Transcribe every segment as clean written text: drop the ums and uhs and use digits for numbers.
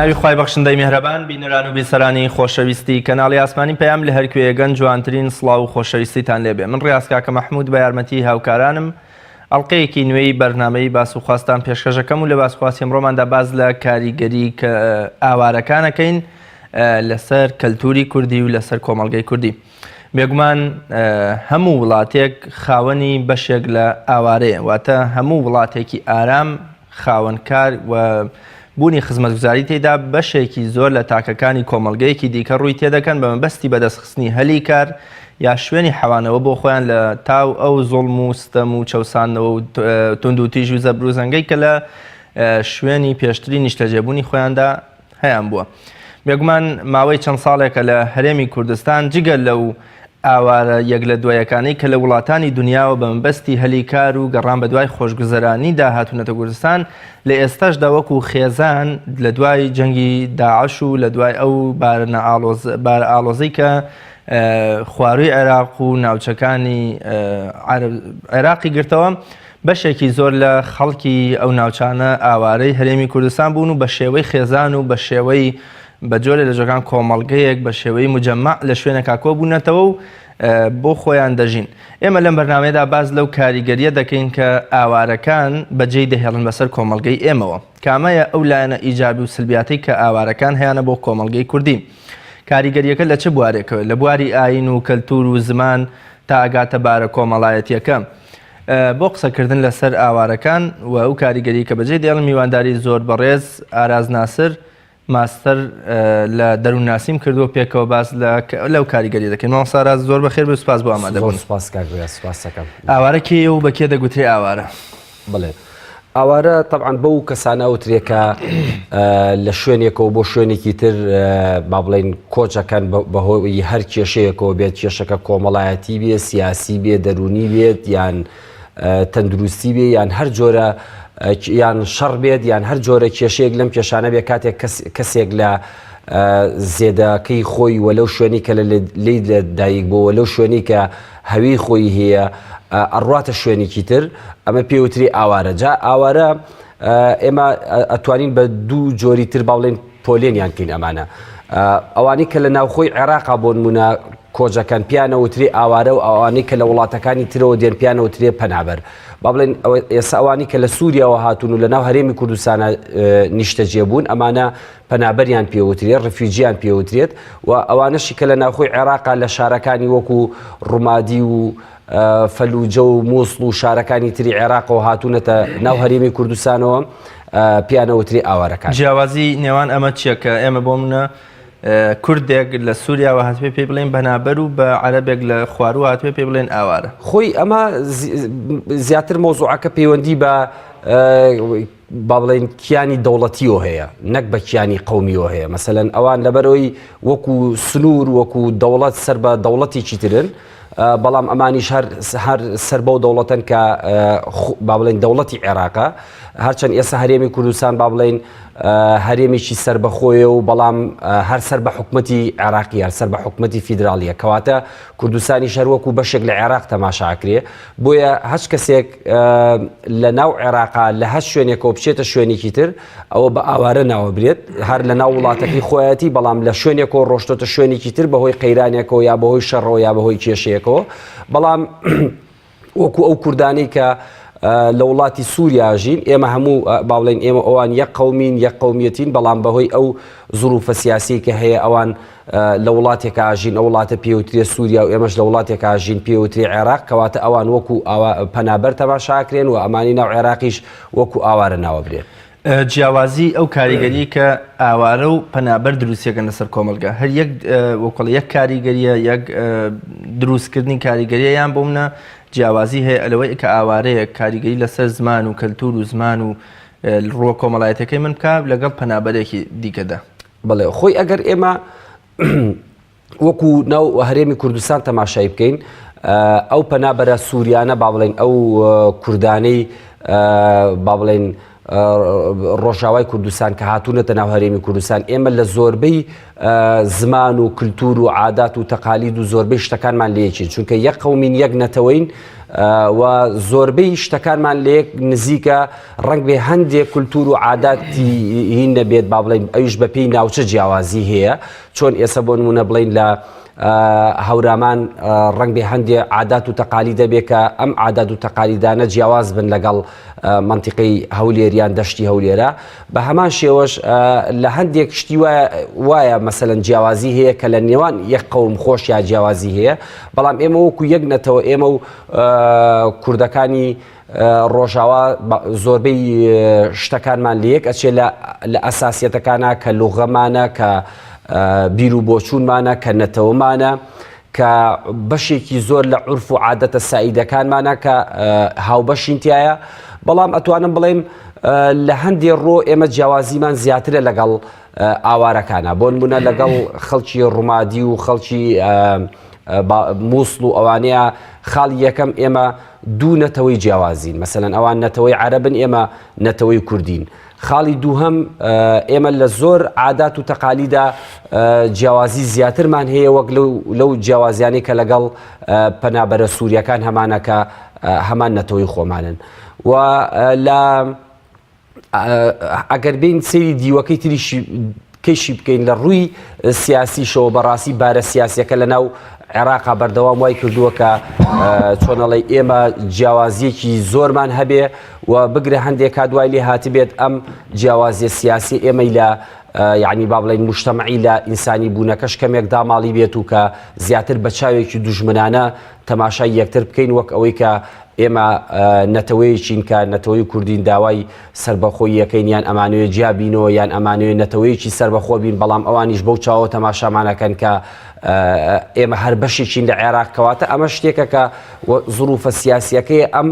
بەناوی خوای بەخشندەی میهرەبان بینەران و بیسەرانی خۆشەویستی کەناڵی ئاسمانی پەیام لە هەرکوێگەن جوانترین سڵاو و خۆشەویستیتان لێبێ. من ڕێاز کاکە مەحموود بە یارمەتی هاوکارانم ئەڵقەیەکی نوێی بەرنامەی باسوخواستان پێشکەشەکەم و لە باسوخواستی ئەمڕۆماندا باز لە کاریگەری ئاوارەکانەکەین لەسەر کەلتوری کوردی و لەسەر کۆمەڵگەی کوردی. بێگومان هەموو وڵاتێک خاوەنی بەشێک لە ئاوارەیە، واتە هەموو وڵاتێکی ئارام خاوەنکار و بوونی خزمەتگوزاری تێدا بەشێکی زۆر لە تاکەکانی کۆمەڵگەیەکی دیکە ڕووی تێدەکەن بە مەبەستی بەدەستخستنی هەلی کار یا شوێنی حەوانەوە بۆ خۆیان لە تاو ئەو زوڵم و ستەم و چەوسانەوە و تونند و تیژ و زەبروزەنگەی کە لە شوێنی پێشتری نیشتەجێبوونی خۆیاندا هەیان بووە. بێگومان ماوەی چەند ساڵێکە لە هەرێمی کوردستان جگە لەو ئاوارە یەک لە دوایەکانی کە لە وڵاتانی دنیاوە بە مەبەستی هەلی کار و گەڕان بە دوای خۆشگوزەرانیدا هاتوونەتە کوردستان لە ئێستاشدا وەکو خێزان لە دوای جەنگی داعش و لە دوای ئەو بارە ئاڵۆزەی کە خواروی عێراق و ناوچەکانی عێراقی گرتەوە بەشێکی زۆر لە خەڵکی ئەو ناوچانە ئاوارەی هەرێمی کوردستان بوون و بە شێوەی خێزان و بە شێوەی بە جۆرە لە جۆگان کۆمەڵگەیەک بە شێوەی مجەمع لە شوێنێکا کۆ بوونەتەوە و بۆ خۆیان دەژین. ئێمە لەم بەرنامەیەدا باز لەو کاریگەریە دەکەین کە ئاوارەکان بەجێی دەهێڵن بەسەر کۆمەڵگەی ئێمەوە. کامەیە ئەو لایەنە ئیجابی و سلبیاتی کە ئاوارەکان هەیەە بۆ کۆمەڵگەی کوردی. کاریگەریەکە لە چه بوارێکەوە؟ لە بواری ئاین و کەلتور و زمان تا ئەگاتە بارە کۆمەڵایەتیەکە. بۆ قسەکردن لەسەر ئاوارەکان و ئەو کاریگەری کە بەجێ دێڵن میوانداری زۆر بەڕێز ئاراز ناسر ماستەر لە دەروونناسیم کردووە پێکەوە باز لەو کاریگەری دەکەین. ماڵ ساراز زۆر بەخێر بێ، سوپاس بۆ ئامادەبوون. ئاوارەکی ئێوە بە کێ دەگوترێ ئاوارە؟ بڵێ ئاوارە تەبعاً بەو کەسانە وترێکە لە شوێنێکەوە بۆ شوێنێکی تر با بڵێن کۆچەکەن بەهۆی هەر کێشەیەکەوە بێت، کێشەکە کۆمەڵایەتی بێت، سیاسی بێت، دەرونی بێت، یان تەندروستی بێ، یان هەر جۆرە یان شەڕ بێت، یان هەر جۆرە کێشەیەک لەم کێشانە بێ کاتێک کەسێک لە زێدەکەی خۆی وەلەو شوێنی کە لی دایک بۆ وەلەو شوێنی کە هەوی خۆی هەیە ئەڕاتە شوێنێکی تر، ئەمە پێوتری ئاوارە. جا ئاوارە ئێمە ئەتوانین بە دوو جۆری تر باڵێن پۆلێنیان کەین. ئەمانە ئەوانەی کە لە ناوخۆی عێراقا بۆ نمونە کۆجەکان پیانەوتری ئاوارە و ئەوانەی کە لە وڵاتەکانی ترەوە دێن پیانەوترێ پەنابەر. با بڵێن ئێستا ئەوانی کە لە سووریاوە هاتوون و لە ناو هەرێمی کوردستانە نیشتەجێبوون ئەمانە پەنابەریان پێوترێت، ڕفیوجییان پێوترێت، و ئەوانەشی کە لە ناوخۆی عێراقا لە شارەکانی وەکو ڕوومادی و فەلوجە و مووسڵ و شارەکانی تری عێراقەوە هاتوونەتە ناو هەرێمی کوردستانەوە پیانەوتری ئاوارەکان. جیاوازی نێوان ئەمە چییە کە ئێمە بۆ منە کوردێک لە سووریاوە هاتوێ پێ بڵێن بەنابەر و بە عەرەبێک لە خوارەوە هاتوێ پێ بڵێن ئاوارە؟ خۆی ئەمە زیاتر مۆزوعەکە پەیوەندی بە با بڵێن کیانی دەوڵەتیەوە هەیە، نەک بە کیانی قەومیەوە هەیە. مەسەلەن ئەوان لەبەرەوەی وەکو سنوور وەکو دەوڵەت سەر بە دەوڵەتێکی ترن، بەڵام ئەمانیش هەر سەر بەو دەوڵەتەن کە با بڵێن دەوڵەتی عێراقە، هەرچەند ئێستا هەرێمی کوردستان با بڵێن هەرێمێکی سەربەخۆیە و بەڵام هەر سەر بە حکومەتی عێراقی، هەر سەر بە حکومەتی فیدرالیە، کەواتە کوردستانی شەروەکو بەشێک لە عێراق تەماشاکرێ. بۆیە هەچ کەسێک لە ناو عێراقا لە هەر شوێنێکەوە بچێتە شوێنێکی تر ئەوە بە ئاوارە ناوەبرێت، هەر لە ناو وڵاتەکەی خۆیەتی، بەڵام لە شوێنێکەوە ڕۆشتۆتە شوێنێکی تر بەهۆی قەیرانێکەوە یا بەهۆی شەڕەوە یا بەهۆی کێشەیەکەوە. بەڵام وەکو ئەو کوردانەی کە لە وڵاتی سووریا ژین، ئێمە هەموو با بڵێن ئێمە ئەوان یەک قەومین، یەک قەومیەتین، بەڵام بەهۆی ئەو زوروفە سیاسی کە هەیە ئەوان لە وڵاتێکە ئاژین، ئەو وڵاتە پێوترێ سووریا و ئێمەش لە وڵاتێکە ئاژین پێوترێ عێراق، کەواتە ئەوان وەکو پەنابەر تەماشاکرێن و ئەمانی ناو عێراقیش وەکو ئاوارە ناوەبرێن. جیاوازی ئەو کاریگەری کە ئاوارە و پەنابەر دروستیەکەن لەسەر کۆمەلگا، هەر یەک وەکڵ یەک کاریگەریە، یەک دروستکردنی کاریگەریە یان بۆ منە جیاوازی هەیە ئەلەوەی کە ئاوارەیە کاریگەری لەسەر زمان و کەلتور و زمان و ڕۆ کۆمەڵایەتەکەی من بکە لەگەڵ پەنابەرێکی دیکەدا. بڵێ خۆی ئەگەر ئێمە وەکو ناو هەرێمی کوردستان تەماشای بکەین، ئەو پەنابەرە سووریانە با بڵێن ئەو کوردانەی با بڵێن ڕۆژاوای کوردستان کە هاتوونەتە ناو هەرێمی کوردستان، ئێمە لە زۆربەی زمان و کللتور و عادات و تەقالید و زۆربەی شتەکانمان لێچین، چونکە یەک قەومین، یەک نەتەوەین، و زۆربەی شتەکانمان لێک نزیکە ڕنگ بێ هەندێک کولتور و عاداتی هین نەبێت با بڵین ئەویش بە پێی ناوچە جیاوازی هەیە چۆن ئێستا بۆ نمونە بڵین لە هەورامان ڕنگ بێ هەندێک عادات و تەقالی دەبێت کە ئەم عادات و تەقالیدانە جیاواز بن لەگەڵ منتیقی هەولێریان دەشتی هەولێرە بە هەمان شێوەش لە هەندێک شتی وایە مەسەلەن جیاوازی هەیە کە لە نێوان یەک قەوم خۆش یا جیاوازی هەیە بەڵام ئێمە وەکو یەک نەتەوە ئێمە و کوردەکانی ڕۆژاوا زۆربەی شتەکانمان لە یەک ئەچێ لە ئەساسیەتەکانە کە لوغەمانە کە بیر و بۆچوونمانە کە نەتەوەمانە کە بەشێکی زۆر لە عورف و عادەتە سائیدەکانمانە کە هاوبەشین تایە بەڵام ئەتوانم بڵێم لە هەندێک ڕۆ ئێمە جیاوازیمان زیاترە لەگەڵ ئاوارەکانە بۆ نمونە لەگەڵ خەڵکی ڕوومادی و خەڵکی مووسڵ و ئەوانەیە خاڵی یەکەم ئێمە دوو نەتەوەی جیاوازین مەسەلەن ئەوان نەتەوەی عەرەبن ئێمە نەتەوەی کوردین خاڵی دووهەم ئێمە لە زۆر عادات و تەقالیدا جیاوازی زیاترمان هەیە وەک لەو جیاوازیانی کە لەگەڵ پەنابەرە سووریەکان هەمانەکە هەمان نەتەوەی خۆمانن و لە ئەگەر بین سەیری دیوەکەی تریشی کەشی بکەین لە ڕووی سیاسیشەوە بەڕاستی بارە سیاسیەکە لە ناو عێراقا بەردەوام وای کردووە کە چۆنەڵی ئێمە جیاوازیەکی زۆرمان هەبێ و بگرە هەندێک کادوای لێ هاتبێت ئەم جیاوازیە سیاسی ئێمەی لە یعنی با بڵین مجتەمعی لە ئینسانی بوونەکەش کەمێک داماڵی بێت و کە زیاتر بە چاوێکی دوژمنانە تەماشای یەکتر بکەین وەک ئەوەی کە ئێمە نەتەوەیەکین کە نەتەوەی کوردین داوای سربەخۆی یەکەین یان ئەمانوێ جیابینەوە یان ئەمانوێ نەتەوەیەکی سربەخۆ بین بەڵام ئەوانیش بەو چاوە تەماشامانەکەن کە ئێمە هەر بەشێکین لە عێراق کەواتە ئەمە شتێکە کە زروفە سیاسیەکەی ئەم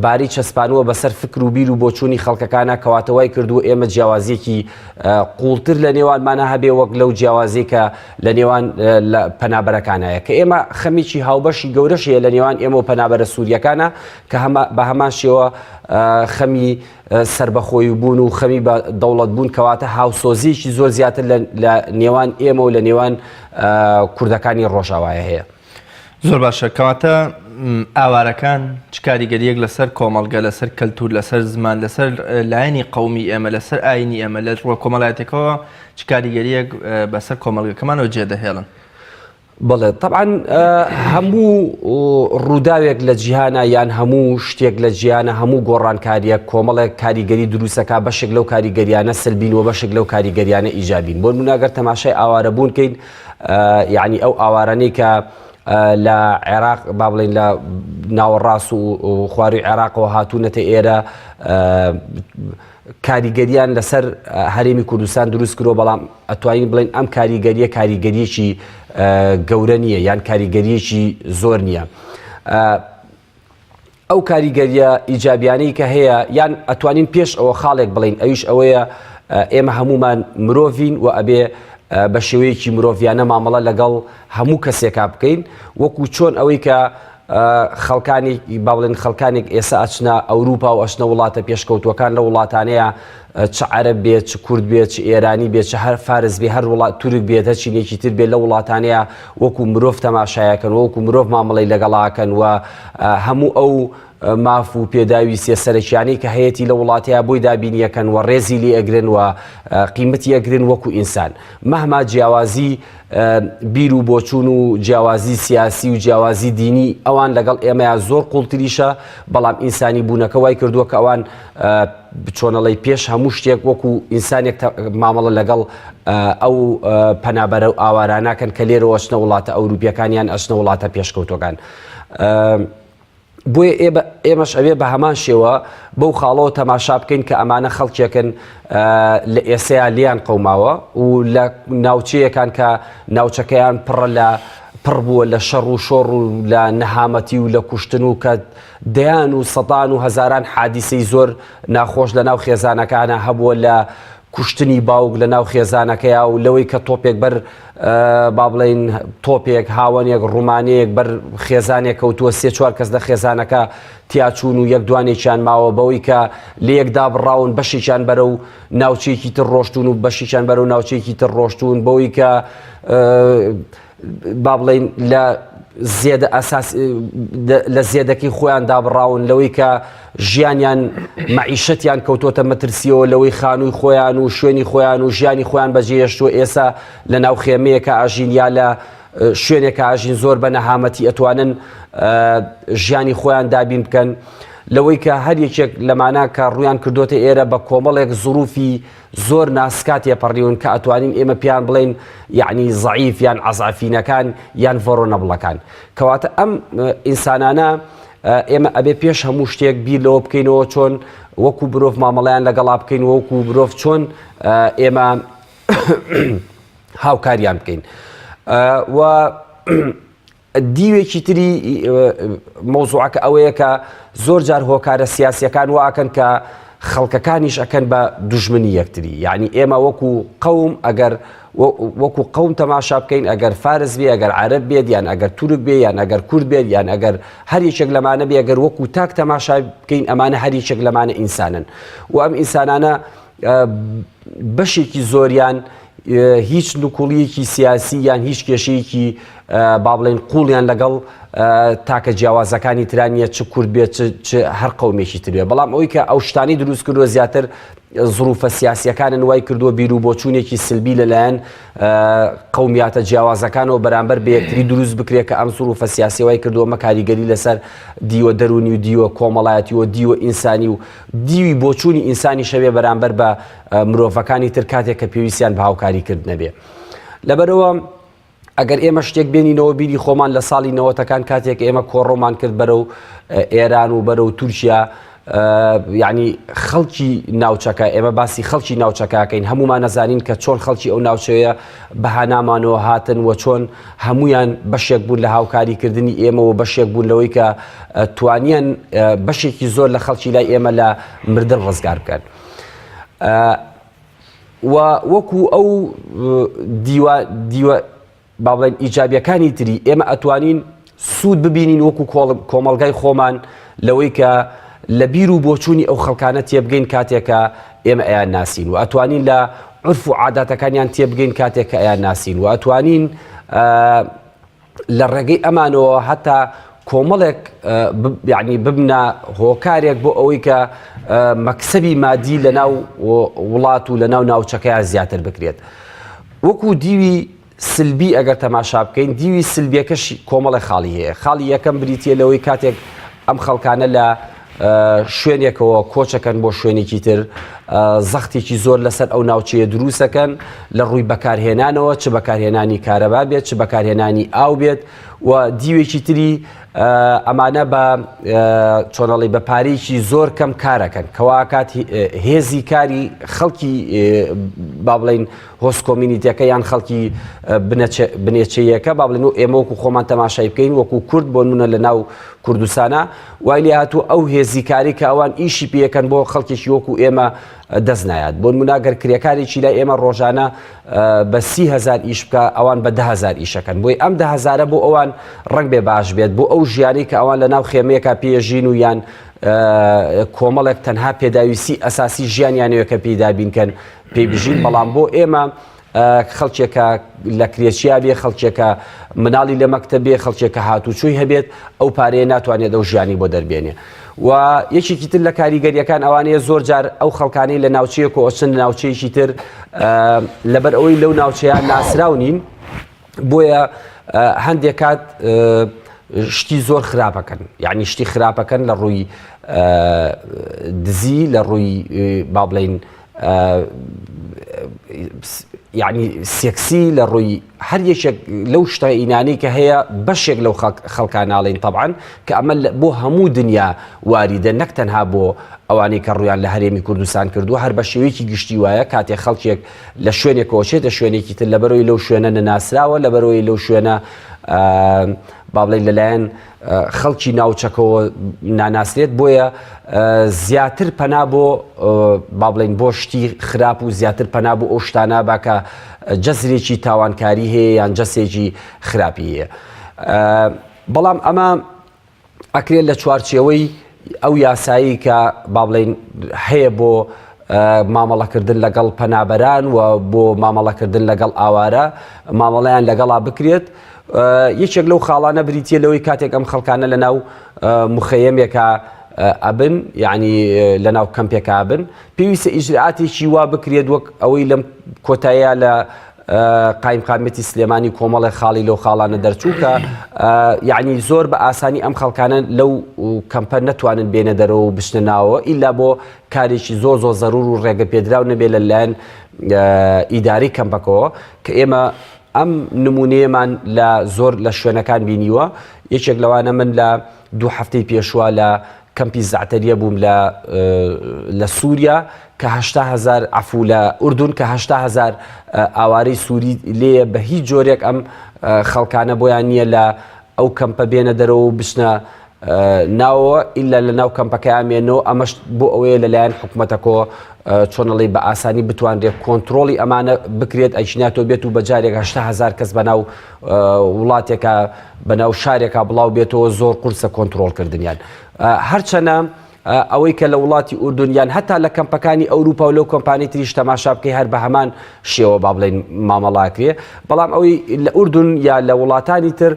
باری چەسپانووە بەسەر فکر و بیر و بۆچوونی خەڵکەکانە کەواتەوای کردو ئێمە جیاوازیەکی قوڵتر لە نێوانمانە هەبێ وەک لەو جیاوازی کە لە نێوان پەنابەرەکانایە کە ئێمە خەمیکی هاوبەشی گەورەشەیە لە نێوان ئێمە و پەنابەرە سووریەکانە کە بە هەمان شێوە خەمی سربەخۆی بوون و خەمی بە دەوڵەت بوون کەواتە هاوسۆزیی زۆر زیاتر لە نێوان ئێمە و لە نێوان کوردەکانی ڕۆژاوایە هەیە. زۆر باشە کەواتە ئاوارەکان چ کاریگەریەک لەسەر کۆمەڵگە لەسەر کەلتور لەسەر زمان لەسەر لایەنی قەومی ئێمە لەسەر ئاینی ئێمە لە ڕۆ کۆمەڵایەتێکەوە چ کاریگەریەک بەسەر کۆمەڵگەکەمانەوە جێدەهێڵن؟ بڵێ طبعاً هەموو ڕووداوێک لە جیهانە یان هەموو شتێک لە جیهانە هەموو گۆڕانکاریە کۆمەڵێک کاریگەری دروستەکە بەشێک لەو کاریگەریانە سلبین و بەشێک لەو کاریگەریانە ئیجابین بۆ نمونەگەر تەماشای ئاوارەبوون کەین یعنی ئەو ئاوارانەی کە لە عێراق با بڵین لە ناوەڕاست و خواروی عێراقەوە هاتوونەتە ئێرە کاریگەریان لەسەر هەرێمی کوردستان دروست کرۆ بەڵام ئەتوانین بڵین ئەم کاریگەریە کاریگەریەکی گەورە نییە یان کاریگەریەکی زۆر نییە. ئەو کاریگەریە ئیجابیانەی کە هەیە یان ئەتوانین پێش ئەوە خاڵێک بڵین ئەویش ئەوەیە ئێمە هەمومان مرۆڤین و ئەبێ بە شێوەیەکی مرۆڤیانە مامەڵە لەگەڵ هەموو کەسێکا بکەین وەکو چۆن ئەوەی کە خەڵکانی با بڵێن خەڵکانێک ئێستا ئەچنە ئەوروپا و ئەچنە وڵاتە پێشکەوتوەکان لە وڵاتانەیە چ عەرەب بێت چ کورد بێت چ ئێرانی بێت چ هەر فارس بێ هەر وڵات تورک بێت هەر چینێکی تر بێت لە وڵاتانەیە وەکو مرۆڤ تەماشایەکەن وەکو مرۆڤ مامەڵەی لەگەڵاکەن و هەموو ئەو ماف و پێداوی سێسەرەکیانی کە هەیەی لە وڵاتەیە بۆی دابینیەکەن و ڕێزی لێ ئەگرن و قیمەتی ئەگرن وەکو ئینسان مەهما جیاوازی بیر و بۆچوون و جیاوازی سیاسی و جیاوازی دینی ئەوان لەگەڵ ئێمەیە زۆر قوڵتریشە بەڵام ئینسانی بوونەکە وای کردووە کە ئەوان چۆنەڵی پێش هەموو شتێک وەکو ئینسانێک مامەڵە لەگەڵ ئەو پەنابەرە و ئاواراناکەن کە لێرەوە ئەچنە وڵاتە ئەوروپیەکانیان ئەچنە وڵاتە پێشکەوتوەکان. بۆیە ئێمەش ئەوێ بە هەمان شێوە بەو خاڵەوە تەماشا بکەین کە ئەمانە خەڵکێکن لە ئێسەیە لیان قەوماوە و لە ناوچەیەکان کە ناوچەکەیان پڕ بووە لە شەڕ و شۆڕ و لە نەهامەتی و لە کوشتن و کە دەیان و سەدان و هەزاران حادیسەی زۆر ناخۆش لە ناو خێزانەکانە هەبووە لە کوشتنی باوک لە ناو خێزانەکەیە و لەوەی کە تۆپێک بەر با بڵین تۆپێک هاوەنێک ڕوومانەیەک بەر خێزانێک کەوتووە سێ چوار کەس لە خێزانەکە تیاچوون و یەک دوانێکیان ماوە بەوەی کە لە یەکدا بڕاون بەشێکیان بەرە و ناوچەیەکی تر ڕۆشتون و بەشێکیان بەرە و ناوچەیەکی تر ڕۆشتون بەوەی کە با بڵین لە لە زیێدەکەی خۆیان دابڕاون لەوەی کە ژیانیان مەعیشەتیان کەوتۆتە مەترسیەوە لەوەی خانووی خۆیان و شوێنی خۆیان و ژیانی خۆیان بەجێهێشتووە ئێستا لە ناو خێمەیەکە ئاژین یا لە شوێنێکە ئاژین زۆر بە نەهامەتی ئەتوانن ژیانی خۆیان دابین بکەن لەوەی کە هەر یەکێک لەمانە کە ڕویان کردوتە ئێرە بە کۆمەڵێک زروفی زۆر ناسکاتێ پەڕیون کە ئەتوانین ئێمە پیان بڵێن یعنی زەعیف یان عەزعەفینەکان یان ڤەڕۆنەبڵەکان کەواتە ئەم ئینسانانە ئێمە ئەبێ پێش هەموو شتێک بیر لەوە بکەینەوە چۆن وەکو مرۆڤ مامەڵەیان لەگەڵا بکەین وەکو مرۆڤ چۆن ئێمە هاوکاریان بکەین و دیوێکی تری مۆزوعەکە ئەوەیە کە زۆر جار هۆکارە سیاسیەکان واکەن کە خەڵکەکانیش ئەکەن بە دوژمنی یەکتری یعنی ئێمە وەکو قەوم ئەگەر وەکو قەوم تەماشا بکەین ئەگەر فارس بێ ئەگەر عەرەب بێت یان ئەگەر تورک بێ یان ئەگەر کورد بێت یان ئەگەر هەر یەکێک لەمانە بێ ئەگەر وەکو تاک تەماشا بکەین ئەمانە هەر یەکێک لەمانە ئینسانن و ئەم ئینسانانە بەشێکی زۆریان هیچ نکوڵیەکی سیاسی یان هیچ کێشەیەکی با بڵێن قوڵیان لەگەڵ تاکە جیاوازەکانی ترانیە چ کورد بێت چ هەر قەومێکی ترێ بەڵام ئەوەی کە ئەو شتانی دروست کردووە زیاتر زروفە سیاسیەکانن وای کردووە بیر و بۆچوونێکی سلبی لەلایەن قەومیاتە جیاوازەکانەوە بەرامبەر بە یەکتری دروست بکرێت کە ئەم زروفە سیاسی وای کردووە مە کاریگەری لەسەر دیوە دەرونی و دیوە کۆمەڵایەتی و دیوە ئینسانی و دیوی بۆچوونی ئینسانی شەوێ بەرامبەر بە مرۆڤەکانی تر کاتێک کە پێویستیان بە هاوکاریکرد نەبێ لەبەرەوە ئەگەر ئێمە شتێک بێنینەوە بیری خۆمان لە ساڵی 90ەکان کاتێک ئێمە کۆڕۆمان کرد بەرەو ئێران و بەرەو تورکیا یعنی خەڵکی ناوچەکە ئێمە باسی خەڵکی ناوچەکەکەین هەمومان نەزانین کە چۆن خەڵکی ئەو ناوچەیە بەهانامانەوە هاتن و چۆن هەمویان بەشێک بوون لە هاوکاریکردنی ئێمە و بەشێک بوون لەوەی کە توانیان بەشێکی زۆر لە خەڵکی لای ئێمە لە مردن ڕزگار بکەن و وەکو ئەو دیوە با بڵێن ئیجابیەکانی تری ئێمە ئەتوانین سوود ببینین وەکو کۆمەڵگای خۆمان لەوەی کە لە بیر و بۆچوونی ئەو خەڵکانە تێبگەین کاتێکە ئێمە ئەیان ناسین و ئەتوانین لە عرف و عاداتەکانیان تێبگەین کاتێککە ئەیان ناسین و ئەتوانین لە ڕێگەی ئەمانەوە هەتا کۆمەڵێک یعنی ببنە هۆکارێک بۆ ئەوەی کە مەکسەبی مادی لە ناو وڵات و لە ناو ناوچەکەیان زیاتر بکرێت وەکو دیوی سلبی ئەگەر تەماشا بکەین دیوی سلبیەکەش کۆمەڵی خاڵی هەیە خاڵی یەکەم بریتە لەوەی کاتێک ئەم خەڵکانە لە شوێنێکەوە کۆچەکەن بۆ شوێنێکی تر زەختێکی زۆر لەسەر ئەو ناوچەیە دروستەکەن لە ڕووی بەکارهێنانەوە چ بەکارهێنانی کارەبا بێت چ بەکارهێنانی ئاو بێت و دیوێکی تری ئەمانە بە چۆنەڵی بە پارێکی زۆر کەم کارەکەن کەواکات هێزی کاری خەڵکی با بڵێن هۆست کۆمینیتەکە یان خەڵکی بنێچەیەکە با بڵێن و ئێمە وەکو خۆمان تەماشای بکەین وەکو کورد بۆ نمونە لە ناو کوردستانە وای لێ هاتووە ئەو هێزی کاری کە ئەوان ئیشی پێەکەن بۆ خەڵکێکی وەکو ئێمە دەست نایات بۆ نمونە گەر کرێکارێکی لای ئێمە ڕۆژانە بە 30,000 ئیش بکە ئەوان بە 10,000 ئیشەکەن بۆی ئەم 10,000 بۆ ئەوان ڕنگ بێ باش بێت بۆ ئەو ژیانی کە ئەوان لە ناو خێمەیەکە پێژین و یان کۆمەڵێک تەنها پێداویستی ئەساسی ژیانیانەوە کە پێدا بینکەن پێبژین بەڵام بۆ ئێمە خەڵکێکە لە کرێچیا بێ خەڵکێکە مناڵی لە مەکتەبێ خەڵکێکە هاتوچووی هەبێت ئەو پارەیە ناتوانێت ئەو ژیانی بۆ دەربێنێ و یەکێکی تر لە کاریگەریەکان ئەوانەیە زۆر جار ئەو خەڵکانەی لە ناوچەیەک و ئۆچن ناوچەیەکی تر لەبەر ئەوەی لەو ناوچەیان ناسراو نین بۆیە هەندێک کات شتی زۆر خراپەکەن یعنی شتی خراپەکەن لە ڕووی دزی لە ڕووی با بڵێن یعنی سێکسی لە ڕووی هەر یەکێک لەو شتە ئینانەی کە هەیە بەشێک لەو خەڵکاناڵین طبعاً کە ئەمە بۆ هەموو دنیا واریدە نەک تەنها بۆ ئەوانەی کە ڕویان لە هەرێمی کوردستان کردووە هەر بە شێوەیەکی گشتی وایە کاتێک خەڵکێک لە شوێنێکەوە چێتە شوێنێکی تر لەبەرەوەی لەو شوێنە نەناسراوە لەبەرەوەی لەو شوێنە با بڵێن لەلایەن خەڵکی ناوچەکەەوە ناناسرێت بۆیە زیاتر پەنا بۆ با بڵێن بۆ شتی خراپ و زیاتر پەنا بۆ ئەو شتانە باکە جەزرێکی تاوانکاری هەیە یان جەسێکی خراپی هەیە بەڵام ئەمە ئەکرێت لە چوارچێوەی ئەو یاسایی کە با بڵێن هەیە بۆ مامەڵەکردن لەگەڵ پەنابەران و بۆ مامەڵەکردن لەگەڵ ئاوارە مامەڵەیان لەگەڵا بکرێت یەکێک لەو خاڵانە بریتە لەوەی کاتێک ئەم خەڵکانە لە ناو مخەیەمێکە ئەبن یعنی لە ناو کەمپێکە ئابن پێویستە ئیجرعاتێکی وا بکرێت وەک ئەوەی لەم کۆتاییە لە قایمقامەتی سلێمانی کۆمەڵی خاڵی لەو خاڵانە دەرچوو کە یعنی زۆر بە ئاسانی ئەم خەڵکانە لەو کەمپە نەتوانن بێنە دەرەوە و بشنە ناوە ئیلا بۆ کارێکی زۆر زەڕور و ڕێگە پێدراو نەبێ لەلایەن ئیداری کەمپەکەوە کە ئێمە ئەم نمونەیەمان لە زۆر لە شوێنەکان بینیوە یەکێک لەوانە من لە 2 هەفتەی پێشوە لە کەمپی زعتەریە بووم لە سووریا کە 800,000 عفو لە ئوردون کە 800,000 ئاوارەی سووری لێیە بە هیچ جۆرێک ئەم خەڵکانە بۆیان نییە لە ئەو کەمپە بێنە دەرەوە و بچنە ناوەوە ئیلا لە ناو کەمپەکەیان مێنەوە ئەمەش بۆ ئەوەیە لەلایەن حکوومەتەکەەوە چۆنەڵی بە ئاسانی بتوانرێت کۆنتترۆلی ئەمانە بکرێت ئەیچناتۆ بێت و بەجارێک 800,000 کەس بەناو وڵاتێکە بەناو شارێکە بڵاو بێتەوە زۆر قورسە کۆنتترۆلکردنیان هەرچەنە ئەوەی کە لە وڵاتی ئوردونیان هەتا لە کەمپەکانی ئەوروپا و لەو کۆمپانی تریش تەماشا بکەی هەر بە هەمان شێوە با بڵێن مامەڵاکرێ بەڵام ئەوەی لە ئوردون یا لە وڵاتانی تر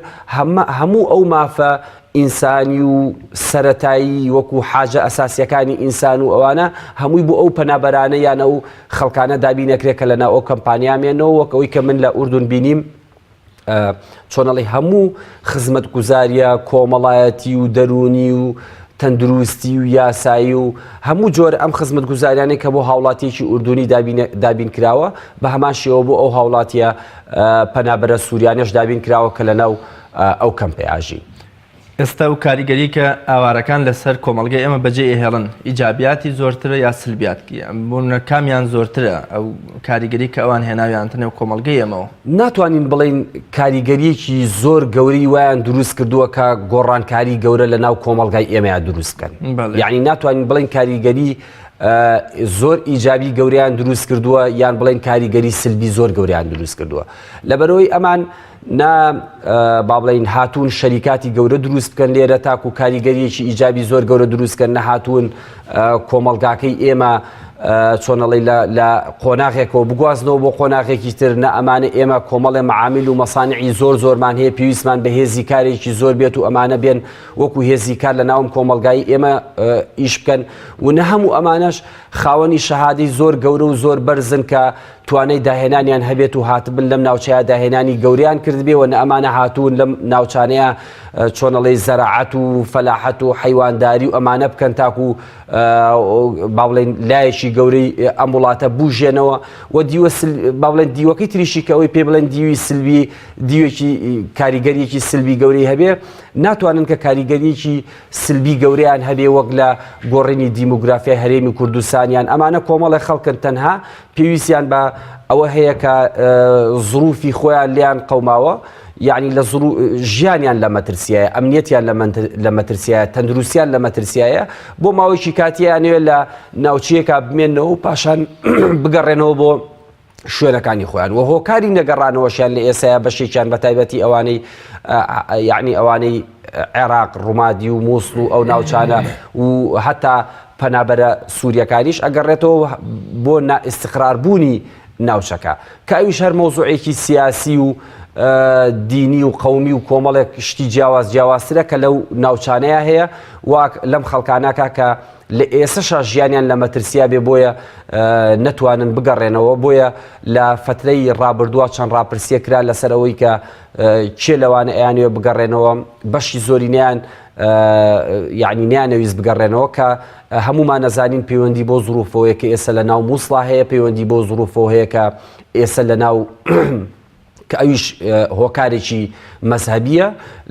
هەموو ئەو مافە ئینسانی و سەرەتایی وەکو حاجە ئەساسیەکانی ئینسان و ئەوانە هەمووی بۆ ئەو پەنابەرانە یان ئەو خەڵکانە دابینەکرێت کە لەناو ئەو کەمپانیامێنەوە وەک ئەوەی کە من لە ئوردون بینیم چۆنەڵی هەموو خزمەت گوزاریە کۆمەڵایەتی و دەرونی و تەندروستی و یاسایی و هەموو جۆر ئەم خزمەت گوزاریانەی کە بۆ هاوڵاتیەکی ئوردونی دابین کراوە بە هەمان شێوە بۆ ئەو هاوڵاتیە پەنابەرە سووریانەش دابین کراوە کە لەناو ئەو کەمپیاژی ئێستا و کاریگەری کە ئاوارەکان لەسەر کۆمەڵگەی ئێمە بەجێ ئێهێڵن ئیجابیاتی زۆرترە یا سلبیاتکی بوونە کامیان زۆرترە ئەو کاریگەری کە ئەوان هێناویانتنێ و کۆمەڵگەی ئێمەوە ناتوانین بڵین کاریگەریەکی زۆر گەوری وایان دروست کردووە کە گۆڕانکاری گەورە لە ناو کۆمەڵگای ئێمەیان دروست بکەن یعنی ناتوانین بڵین کاریگەری زۆر ئیجابی گەوریان دروست کردووە یان بڵین کاریگەری سلبی زۆر گەوریان دروست کردووە لەبەرەوەی ئەمان با بڵین هاتوون شەریکاتی گەورە دروست بکەن لێرە تاکو کاریگەریەکی ئیجابی زۆر گەورە دروستکەن نەهاتوون کۆمەڵگاکەی ئێمە چۆنەڵی لە قۆناغێکەوە بگوازنەوە بۆ قۆناغێکی تر نە ئەمانە ئێمە کۆمەڵێ مەعامیل و مەسانعی زۆرمان هەیە پێویستمان بە هێزی کارێکی زۆر بێت و ئەمانە بێن وەکو هێزی کار لە ناوم کۆمەڵگایی ئێمە ئیش بکەن و نە هەموو ئەمانەش خاوەنی شەهادەی زۆر گەورە و زۆر بەرزن کە توانای داهێنانیان هەبێت و هاتبن لەم ناوچەیە داهێنانی گەوریان کردبێ و نە ئەمانە هاتوون لەم ناوچانەیە چۆنەڵی زەراعەت و فەلاحەت و حەیوانداری و ئەمانە بکەن تاکو با بڵێن لایەکی گەورەی ئەم وڵاتە بوژێنەوە و با بڵێن دیوەکەی تریشی کە ئەوەی پێ بڵێن دیوی سلبی دیوێکی کاریگەریەکی سلبی گەورەی هەبێ ناتوانن کە کاریگەریەکی سلبی گەورەیان هەبێ وەک لە گۆڕینی دیموگرافیای هەرێمی کوردستانیان ئەمانە کۆمەڵی خەڵکن تەنها پێویستیان بە ئەوە هەیە کە زروفی خۆیان لیان قەوماوە یعنی لە ژیانیان لە مەترسیایە ئەمنیەتیان لە مەترسیایە تەندروستیان لە مەترسیایە بۆ ماوەیەکی کاتیانوێت لە ناوچیەکە بمێنەوە و پاشان بگەڕێنەوە بۆ شوێنەکانی خۆیان و هۆکاری نەگەڕانەوەشیان لە ئێسایا بەشێکیان بە تایبەتی ئەوانەی یعنی ئەوانەی عێراق ڕوومادی و مووسڵ و ئەو ناوچانە و هەتا پەنابەرە سووریەکانیش ئەگەڕێتەوە بۆ ئیستقراربوونی ناوچەکە کە ئەویش هەر مۆزوعێکی سیاسی و دینی و قەومی و کۆمەڵێک شتی جیاوازترە کە لەو ناوچانەیە هەیە واک لەم خەڵکانەکە کە لە ئێسەشا ژیانیان لە مەترسیا بێ بۆیە نەتوانن بگەڕێنەوە بۆیە لە فترەی ڕابردووە چەند ڕاپرسیە کرا لەسەرەوەی کە چێ لەوانە ئەیانوێ بگەڕێنەوە بەشی زۆری نیان یعنی نیانەویست بگەڕێنەوە کە هەمومان نەزانین پەیوەندی بۆ زروفەوەیە کە ئێستا لە ناو مووسڵا هەیە پەیوەندی بۆ زروفەوە هەیە کە ئێستا لە ناو کە ئەویش هۆکارێکی مەزهەبیە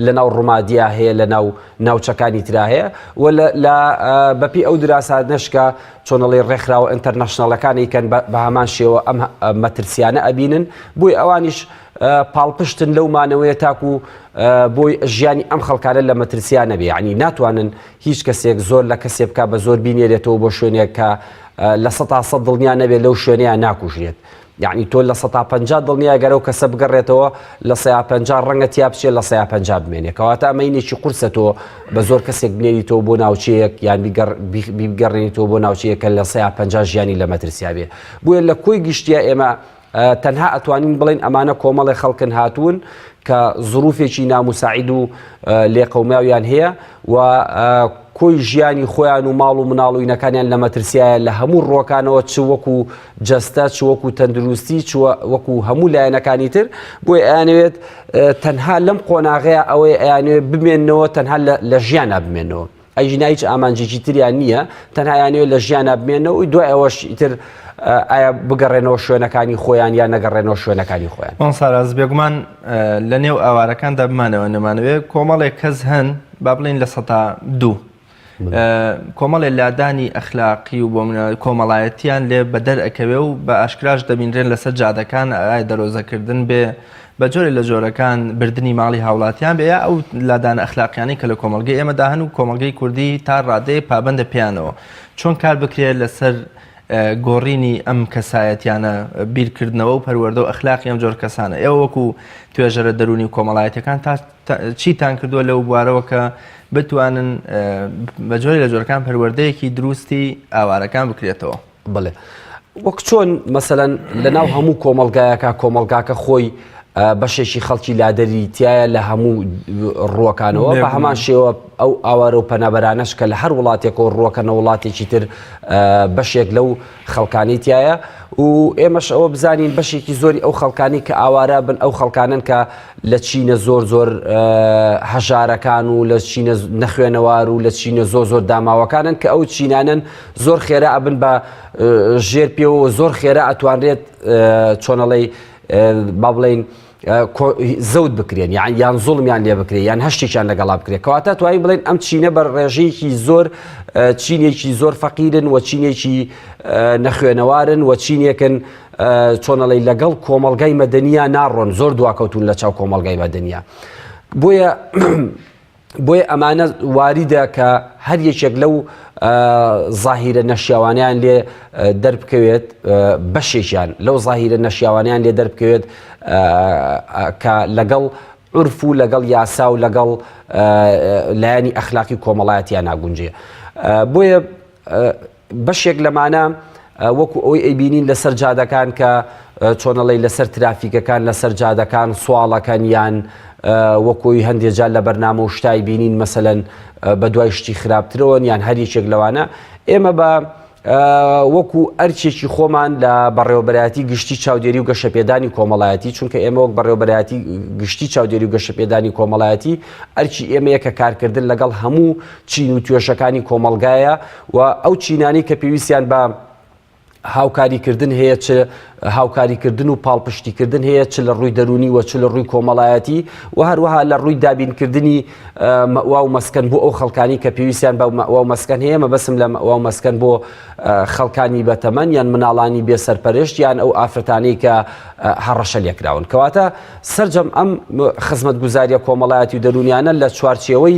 لە ناو ڕوومادیا هەیە لە ناو ناوچەکانی ترا هەیە و لە بەپی ئەو دراسانەشکە چۆنەڵی ڕێکخراوە ئینتەرنەشنەڵەکانی کەن بە هەمان شێوە ئەم مەترسیانە ئەبینن بۆی ئەوانیش پاڵپشتن لەومانەوەیە تاکو بۆی ژیانی ئەم خەڵکانە لە مەترسیان نەبێ یعنی ناتوانن هیچ کەسێک زۆر لە کەسێ بکە بە زۆر بینێرێتەوە بۆ شوێنێک کە لە 100% دڵنیا نەبێت لەو شوێنەیە ناکوژێت یعنی تۆ لە 150 دڵنیا گەرە و کەسە بگەڕێتەوە لە 150 ڕەنگە تیا بچێت لە 150 بمێنێ کەواتە ئەمەینێکی قورسە تۆ بە زۆر کەسێک بنێریتەوە بۆ ناوچەیەک یان بیگەڕێنیتەوە بۆ ناوچەیەکە لە 150 ژیانی لە مەترسیا بێ بۆیە لە کۆی گشتیا ئێمە تەنها ئەتوانین بڵین ئەمانە کۆمەڵی خەڵکن هاتوون کە زروفێکی ناموساعید و لێقەوماویان هەیە و کۆی ژیانی خۆیان و ماڵ و مناڵ و ئینەکانیان لە مەترسیایە لە هەموو ڕۆکانەوە چ وەکو جەستە چ وەکو تەندروستی چ وەکو هەموو لایەنەکانی تر بۆی ئەیانەوێت تەنها لەم قۆناغەیە ئەوەی ئەیانەوێت بمێننەوە تەنها لە ژیانە بمێنەوە ئەیژنا هیچ ئامانجێکی تریان نییە تەنها یانەوێت لە ژیانە بمێنەوە و دوای ئەوەش ئیتر ئایا بگەڕێنەوە شوێنەکانی خۆیان یان نەگەڕێنەوە شوێنەکانی خۆیان ساراز بێگومان لە نێو ئاوارەکاندا بمانەوە نەمانەوێت کۆمەڵێک کەس هەن با بڵین لە 200 کۆمەڵێ لادانی ئەخلاقی و بۆ کۆمەڵایەتیان لێ بە دەرئەکەوێ و بە ئاشکراش دەبینرێن لەسەر جادەکان ئایا دەرۆزەکردن بێ بە جۆرێ لە جۆرەکان بردننی ماڵی هاوڵاتیان بێ ئەو لادانە ئەخلاقیانی کە لە کۆمەلگەی ئێمەدا هەن و کۆمەلگەی کوردی تا ڕادەیە پابندە پیانەوە چۆن کار بکرێت لەسەر گۆڕینی ئەم کەسایەتیانە بیرکردنەوە و پەروەردە و ئەخلاقی ئەم جۆر کەسانە ئێوە وەکو توێژەرە دەرونی و کۆمەڵایەتەکان چیتان کردووە لەو بوارەوە کە بتوانن بە جۆری لە جۆرەکان پەروەردەیەکی دروستی ئاوارەکان بکرێتەوە بڵێ وەک چۆن مەسەلەن لەناو هەموو کۆمەلگایەکە کۆمەلگاکە خۆی بەشێکی خەڵکی لادەری تایە لە هەموو ڕووەکانەوە بە هەمان شێوە ئەو ئاوارە و پەنابەرانەش کە لە هەر وڵاتێکەوە ڕووەکەنە وڵاتێکی تر بەشێک لەو خەڵکانی تایە و ئێمەش ئەوە بزانین بەشێکی زۆری ئەو خەڵکانی کە ئاوارە بن ئەو خەڵکانن کە لە چینە زۆر هەژارەکان و لە چینە نەخوێنەوار و لە چینە زۆر داماوەکانن کە ئەو چینانن زۆر خێرا ئەبن بە ژێر پێوە زۆر خێرا ئەتوانرێت چۆنەڵی با بڵین زەوت بکرێن یان زوڵمیان لێ بکرێت یان هەشتێکیان لەگەڵا بکرێت کەواتە توانین بڵێن ئەم چینە بە ڕێژەیەکی زۆر چینێکی زۆر فەقیرن و چینێکی نەخوێنەوارن و چینێکن چۆنەڵی لەگەڵ کۆمەلگای مەدەنیە ناڕۆن زۆر دواکەوتون لە چاو کۆمەلگای مەدەنیە بۆیە ئەمانە واریدە کە هەر یەکێک لەو زاهیرە نەشیاوانیان لێ دەربکەوێت بەشێکیان لەو زاهیرە نەشیاوانیان لێ دەربکەوێت کە لەگەڵ عرف و لەگەڵ یاسا و لەگەڵ لایەنی ئەخلاقی کۆمەڵایەتیان ناگونجێ بۆیە بەشێک لەمانە وەکو ئەوەی ئەیبینین لەسەر جادەکان کە چۆنەڵی لەسەر ترافیکەکان لەسەر جادەکان سواڵەکەن یان وەکوی هەندێک جار لە بەرنامە و شتای بینین مەسەلەن بە دوای شتی خراپترەوەن یان هەر یەکێک لەوانە ئێمە بە وەکو ئەرچێکی خۆمان لە بەڕێوەبەرایەتی گشتی چاودێری و گەشەپێدانی کۆمەڵایەتی چونکە ئێمە وەک بەڕێوەبەرایەتی گشتی چاودێری و گەشەپێدانی کۆمەڵایەتی ئەرچی ئێمە یەکە کارکردن لەگەڵ هەموو چین و توێژەکانی کۆمەلگایە و ئەو چینانی کە پێویستیان بە هاوکاریکردن هەیە چ هاوکاریکردن و پاڵپشتیکردن هەیە چ لە ڕووی دەرونی و چ لە ڕووی کۆمەڵایەتی و هەروەها لە ڕووی دابینکردنی مەوا و مەسکەن بۆ ئەو خەڵکانی کە پێویستیان بە مەوا و مەسکەن هەیە مەبەسم لە مەوا و مەسکەن بۆ خەڵکانی بەتەمەن یان مناڵانی بێسەرپەرشت یان ئەو ئافرەتانەی کە هەڕەشە لێکراون کەواتە سەرجەم ئەم خزمەتگوزاریە کۆمەڵایەتی و دەرونیانە لە چوارچێوەی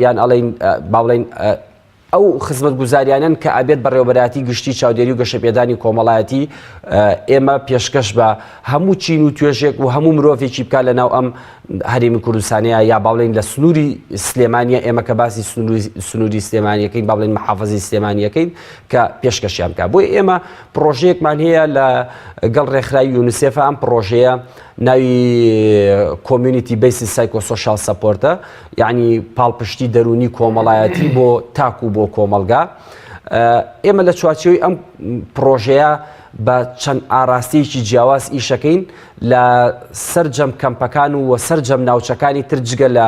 یان ئەڵێن با بڵێن ئەو خزمەتگوزاریانن کە ئابێت بەڕێوەبەرایەتی گشتی چاودێری و گەشەپێدانی کۆمەڵایەتی ئێمە پێشکەش بە هەموو چین و توێژێک و هەموو مرۆڤێکی بکات لەناو ئەم هەرێمی کوردستانەیە یا باڵێن لە سنووری سلێمانیە ئێمە کە باسی سنووری سلێمانیەکەین با بڵێن محافەزی سلێمانیەکەین کە پێشکەشیان بکات بۆی ئێمە پرۆژەیەکمان هەیە لە گەڵ ڕێکخراوی یونیسێفە ئەم پرۆژەیە ناوی کۆمیونیتی بیسی سایکۆسۆشیال سەپۆرتە یعنی پاڵپشتی دەرونی کۆمەڵایەتی بۆ تاکو بۆ کۆمەلگا ئێمە لە چوارچێوەی ئەم پرۆژەیە بە چەند ئاراستەیەکی جیاواز ئیشەکەین لە سەرجەم کەمپەکان و سەرجەم ناوچەکانی تر جگە لە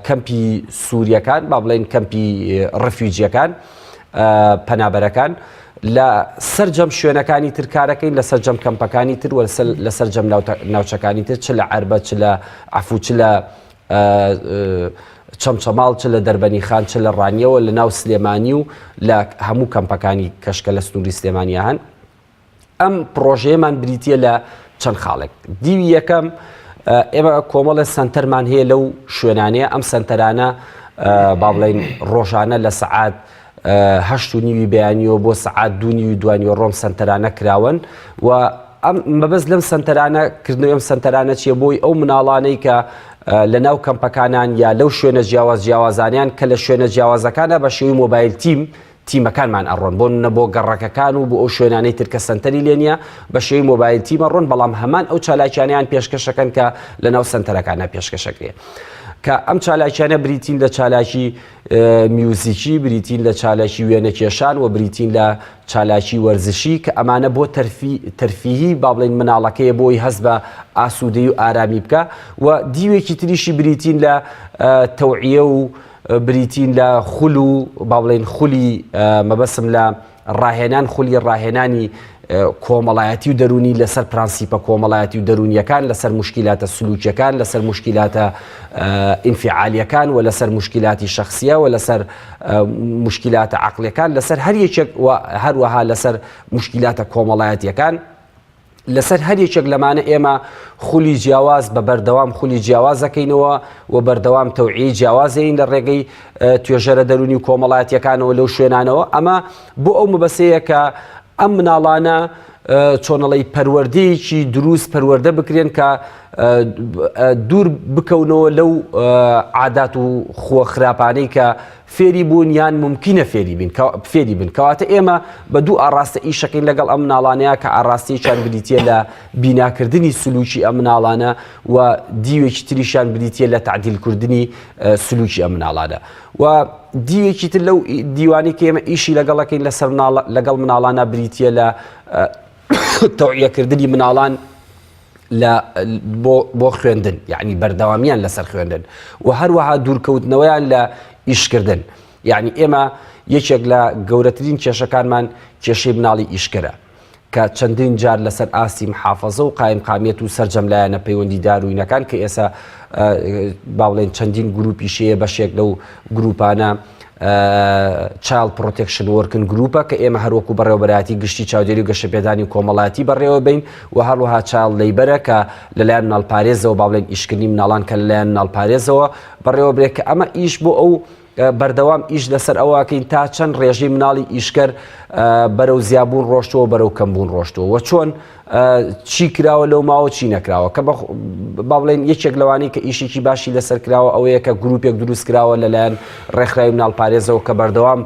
کەمپی سووریەکان با بڵێن کەمپی ڕەفیوجیەکان پەنابەرەکان لە سەرجەم شوێنەکانی تر کارەکەین لە سەرجەم کەمپەکانی تر و لە سەرجەم ناوچەکانی تر چ لە عەربە چ لە عەفو چ لە چەمچەماڵ چ لە دەربەنی خان چ لە ڕانیەوە لە ناو سلێمانی و لە هەموو کەمپەکانی کەشکە لە سنووری سلێمانیا هەن ئەم پرۆژەیەمان بریتیە لە چەند خاڵێک دیوی یەکەم ئێمە کۆمەڵە سەنتەرمان هەیە لەو شوێنانەیە ئەم سەنتەرانە با بڵێن ڕۆژانە لە سەعات 8:30 بەیانیەوە بۆ سەعات 2:20 ڕۆم سەنتەرانە کراون و ئەم مەبەست لەم سەنتەرانە کردنەوەی ئەم سەنتەرانە چیە بۆی ئەو مناڵانەی کە لە ناو کەمپەکانان یا لەو شوێنە جیاوازانیان کە لە شوێنە جیاوازەکانە بە شێوەی مۆبایل تیم تیمەکانمان ئەڕۆن بۆ بۆ گەڕەکەکان و بۆ ئەو شوێنانەی ترکە سنتەری لێ نیە بە شێوی مۆبایل تیمە ڕۆن بەڵام هەمان ئەو چالاکیانیان پێشکەشەکەن کە لەناو سنتەرەکانە پێشکەشەکرێ کە ئەم چالاکیانە بریتین لە چالاکی میوزیکی بریتین لە چالاکی وێنە کێشان و بریتین لە چالاکی وەرزشی کە ئەمانە بۆ تەرفیهی با بڵێن مناڵەکەیە بۆی هەست بە ئاسوودەی و ئارامی بکە و دیوێکی تریشی بریتین لە تەوعیە و بریتین لە خول و با بڵێن خولی مەبەسم لە ڕاهێنان خولی ڕاهێنانی کۆمەڵایەتی و دەرونی لەسەر پرانسیپە کۆمەڵایەتی و دەرونیەکان لەسەر مشکلاتە سلوکیەکان لەسەر مشکلاتە ئینفعالیەکان و لەسەر مشکلاتی شخصیە و لەسەر مشکلاتە عەقڵیەکان لەسەر هەر یەکێک و هەروەها لەسەر مشکلاتە کۆمەڵایەتیەکان لەسەر هەر یەکێک لەمانە ئێمە خولی جیاواز بە بەردەوام خولی جیاوازەکەینەوە و بەردەوام تەوعیی جیاوازین لە ڕێگەی توێژەرە دەرونی و کۆمەڵایەتیەکانەوە لەو شوێنانەوە ئەمە بۆ ئەو مەبەسەیە کە ئەم مناڵانە چۆنەڵی پەروەردەیەکی دروست پەروەردە بکرێن کە دوور بکەونەوە لەو عادات و خۆ خراپانەی کە فێری بوون یان ممکنە فێری بن کەواتە ئێمە بە دوو ئاڕاستە ئیشەکەین لەگەڵ ئەم مناڵانەیە کە ئاڕاستییان بریتە لە بیناکردنی سلوکی ئەم مناڵانە و دیوێکی تریشان بریتە لە تعدیلکردنی سلوکی ئەم مناڵانە و دیوێکی تر لەو دیوانی کە ئێمە ئیشی لەگەڵەکەین لەگەڵ مناڵانە بریتە لە تەوعیەکردنی مناڵان بۆ خوێندن یعنی بەردەوامیان لەسەر خوێندن و هەروەها دوورکەوتنەوەیان لە ئیشکردن یعنی ئێمە یەکێک لە گەورەترین کێشەکانمان کێشەی مناڵی ئیشکەرە کە چەندین جار لەسەر ئاستی محافەزە و قایمقامیەت و سەرجەملایەنە پەیوەندیدار و ئینەکان کە ئێستا با بڵێن چەندین گروپی شەیە بەشێک لەو گروپانە چایلد پرۆتێکشن وەرکن گروپە کە ئێمە هەروەکو بەڕێوەبەرایەتی گشتی چاودێری و گەشەپێدانی کۆمەڵایەتی بەڕێوە بین و هەروەها چایلد لەیبەرە کە لەلایەن مناڵپارێزەوە با بڵێن ئیشکردنی مناڵان کە لەلایەن مناڵپارێزەوە بەڕێوە برێت کە ئەمە ئیش بۆ ئەو بەردەوام ئیش لەسەر ئەوواکەین تا چەند ڕێژەی مناڵی ئیشکەر بەرەو زیابوون ڕۆشتەوە بەرەو کەمبوون ڕۆشتەوە و چۆن چی کراوە لەو ماوە چی نەکراوە کە با بڵێن یەکێک لەوانەی کە ئیشێکی باشی لەسەر کراوە ئەوەیە کە گروپێک دروست کراوە لەلایەن ڕێکخراوی مناڵپارێزەوە کە بەردەوام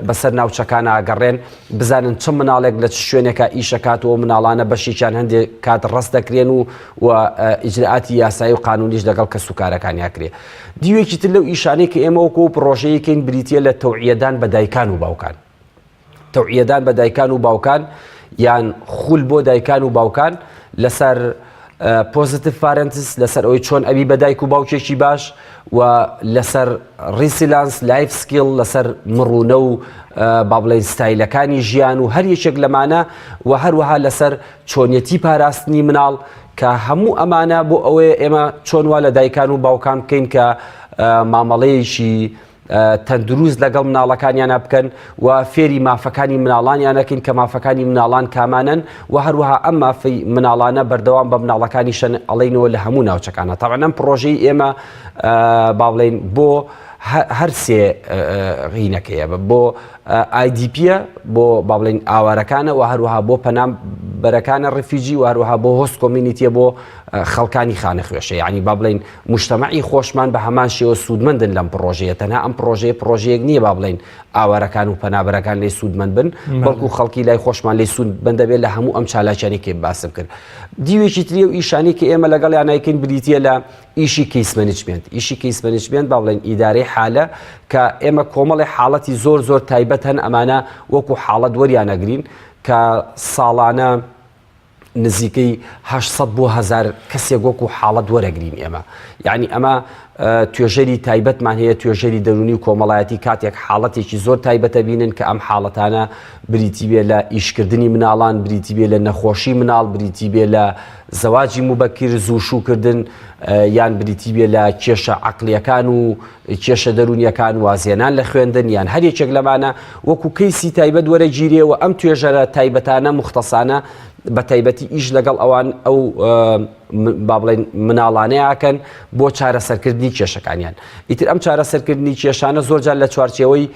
بەسەر ناوچەکان ئاگەڕێن بزانن چ مناڵێک لە چ شوێنێکە ئیشەکاتەوە مناڵانە بەشێکیان هەندێک کات ڕست دەکرێن و ئیجراعاتی یاسایی و قانونیش لەگەڵ کەسوکارەکانی ئاکرێ دیوێکی تر لەو ئیشانەی کە ئێمە وەکو پرۆژەیەکەین بریتە لە تەوعیەدان بە دایکان و باوکان تەوعیەدان بە دایکان و باوکان یان خول بۆ دایکان و باوکان لەسەر پۆزیتیڤ پارێنتس لەسەر ئەوەی چۆن ئەبی بە دایک و باوکێکی باش و لەسەر ریسیلانس لایف سکیل لەسەر مڕونە و با بڵێن ستایلەکانی ژیان و هەر یەکێک لەمانە و هەروەها لەسەر چۆنیەتی پاراستنی مناڵ کە هەموو ئەمانە بۆ ئەوەیە ئێمە چۆن وا لە دایکان و باوکان بکەین کە مامەڵەیەکی تەندروست لەگەڵ مناڵەکانیانە بکەن و فێری مافەکانی مناڵانیانەکەین کە مافەکانی مناڵان کامانن و هەروەها ئەم مافەی مناڵانە بەردەوام بە مناڵەکانی شەن ئەڵێنەوە لە هەموو ناوچەکانە تاوان ئەم پرۆژەی ئێمە با بڵێن بۆ هەر سێ غینەکەیە بۆ ئایدیپە بۆ با بڵێن ئاوارەکانە و هەروەها بۆ پەنامبەرەکانە ڕفیجی و هەروەها بۆ هۆست کۆمیونیتیە بۆ خەڵکانی خانە خوێشە یعنی با بڵێن مجتەمەعی خۆشمان بە هەمان شێوە سوودمەندن لەم پرۆژەیە تەنها ئەم پرۆژەیەک نییە با بڵێن ئاوارەکان و پەنابەرەکان لێ سوودمەند بن بەڵکو خەڵکی لای خۆشمان لێ سوودمەند دەبێت لە هەموو ئەم چالاکیانی کە باسم کرد دیوێکی تری و ئیشانی کە ئێمە لەگەڵ یانایکەین بریتە لە ئیشی کیس مەنیجمنت ئیشی کیس مەنیجمنت با بڵێن ئیدارەی حالە کە ئێمە کۆمەڵی حاڵەتی زۆر تایبەت هەن ئەمانە وەکو حاڵەت وەریانەگرین کە ساڵانە نزیکەی 800 بۆ 1000 کەسێک وەکو حاڵەت وەرەگرین ئێمە یعنی ئەمە توێژەری تایبەتمان هەیە توێژەری دەرونی و کۆمەڵایەتی کاتێک حاڵەتێکی زۆر تایبەتە بینن کە ئەم حاڵەتانە بریتی بێ لە ئیشکردنی مناڵان بریتی بێ لە نەخۆشی مناڵ بریتی بێ لە زەواجی موبەکر زووشوکردن یان بریتی بێ لە کێشە عەقلیەکان و کێشە دەرونیەکان وازیێنان لە خوێندن یان هەر یەکێک لەمانە وەکو کەیسی تایبەت وەرەگیرێەوە ئەم توێژەرە تایبەتانە مختەسانە بە تایبەتی ئیش لەگەڵ ئەوان ئەو با بڵێن مناڵانەیەکەن بۆ چارەسەرکردنی کێشەکانیان ئیتر ئەم چارەسەرکردنی کێشانە زۆرجار لە چوارچێوەی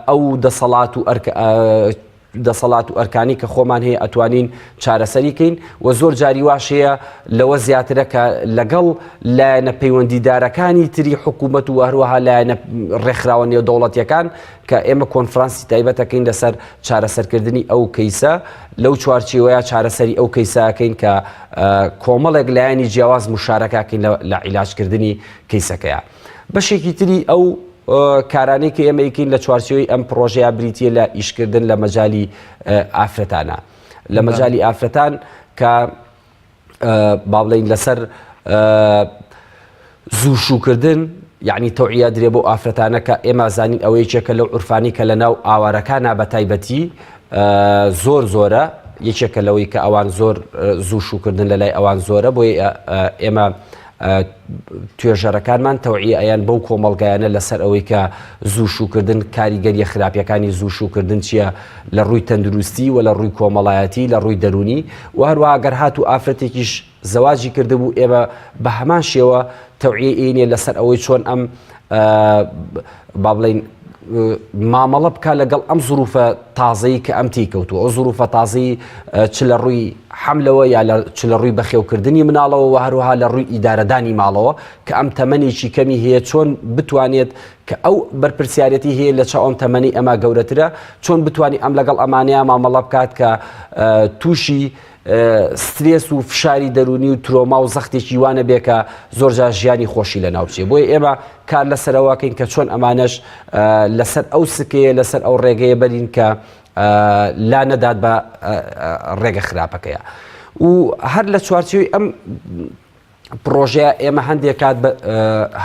ئەو دەسەڵات و دەسەڵات و ئەرکانی کە خۆمان هەیە ئەتوانین چارەسەریکەین و زۆر جاری واشەیە لەوە زیاترە کە لەگەڵ لایەنە پەیوەندیدارەکانی تری حکوومەت و هەروەها لایەنە ڕێکخراوە نێودەوڵەتیەکان کە ئێمە کۆنفرانسی تایبەتەکەین لەسەر چارەسەرکردنی ئەو کەیسە لەو چوارچێوەیە چارەسەری ئەو کەیسەکەین کە کۆمەڵێک لایەنی جیاواز مشارەکەکەین لە عیلاجکردنی کەیسەکەیە. بەشێکی تری ئەو کارانەی کە ئێمەیکەین لە چوارچێوەی ئەم پرۆژەیە بریتیە لە ئیشکردن لە مەجالی ئافرەتانە لە مەجالی ئافرەتان کە با بڵێین لەسەر زووشووکردن یعنی تەوعیە درێ بۆ ئافرەتانە کە ئێمە زانین ئەوەی چێکە لەو عورفانی کە لە ناو ئاوارەکانە بە تایبەتی زۆر زۆرە یەکێکە لەوەی کە ئەوان زۆر زووشووکردن لە لای ئەوان زۆرە بۆی ئێمە توێژەرەکانمان تەوعیە ئەیان بەو کۆمەڵگایانە لەسەر ئەوەی کە زووشووکردن کاریگەریە خراپیەکانی زووشووکردن چییە لە ڕووی تەندروستی و لە ڕووی کۆمەڵایەتی لە ڕووی دەرونی و هەروە گەر هات و ئافرەتێکیش زەواجی کردبوو ئێمە بە هەمان شێوە تەوعیە ئێنێ لەسەر ئەوەی چۆن ئەم با بڵێین مامەڵە بکە لەگەڵ ئەم زروفە تازەی کە ئەم تێکەوتووە ئەو زروفە تازەی چ لە ڕووی حملەوە یا چ لە ڕووی بەخێوکردنی مناڵەوە و هەروەها لە ڕووی ئیدارەدانی ماڵەوە کە ئەم تەمەنێکی کەمی هەیە چۆن بتوانێت کە ئەو بەرپرسیارەتی هەیە لە چاو ئەم تەمەنی ئەمە گەورەترە چۆن بتوانانی ئەم لەگەڵ ئەمانەیە مامەڵە بکات کە تووشی سترێس و فشاری دەرونی و ترۆما و زەختێکی وانە بێ کە زۆرجار ژیانی خۆشی لە ناو بچێ بۆیە ئێمە کار لەسەرەوەکەین کە چۆن ئەمانەش لەسەر ئەو سکەیە لەسەر ئەو ڕێگەیە بەرین کە لا نەدات بە ڕێگە خراپەکەیە و هەر لە چوارچێوەی ئەم پرۆژەیە ئێمە هەندێک کات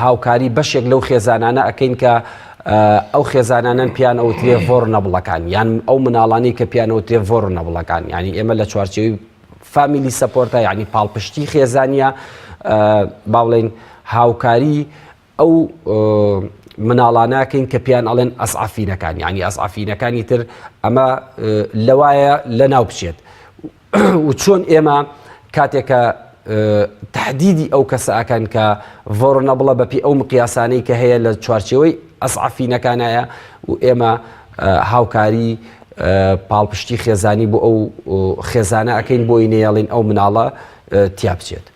هاوکاری بەشێک لەو خێزانانە ئەەکەین کە ئەو خێزانانن پیان ئەوترێ ڤۆرنەبڵەکان یان ئەو مناڵانی کە پیان ئەوترێ ڤۆرنەبڵەکان ینی ئێمە لە چوارچێوی فامیلی سەپۆرتە یعنی پاڵپشتی خێزانیە با بڵێن هاوکاری ئەو مناڵاناکەین کە پیان ئەڵێن ئەسعافینەکان یعنی ئەسعافینەکانی تر ئەمە لەوایە لە ناو بچێت و چۆن ئێمە کاتێکە تهدیدی ئەو کەسەکەن کە ڤۆرنەبڵە بەپی ئەو مقیاسانەی کە هەیە لە چوارچێوەی ئەسعافینەکانایە و ئێمە هاوکاری پاڵپشتی خێزانی بۆ ئەو خێزانە ئەەکەین بۆی نێڵین ئەو مناڵە تیا بچێت.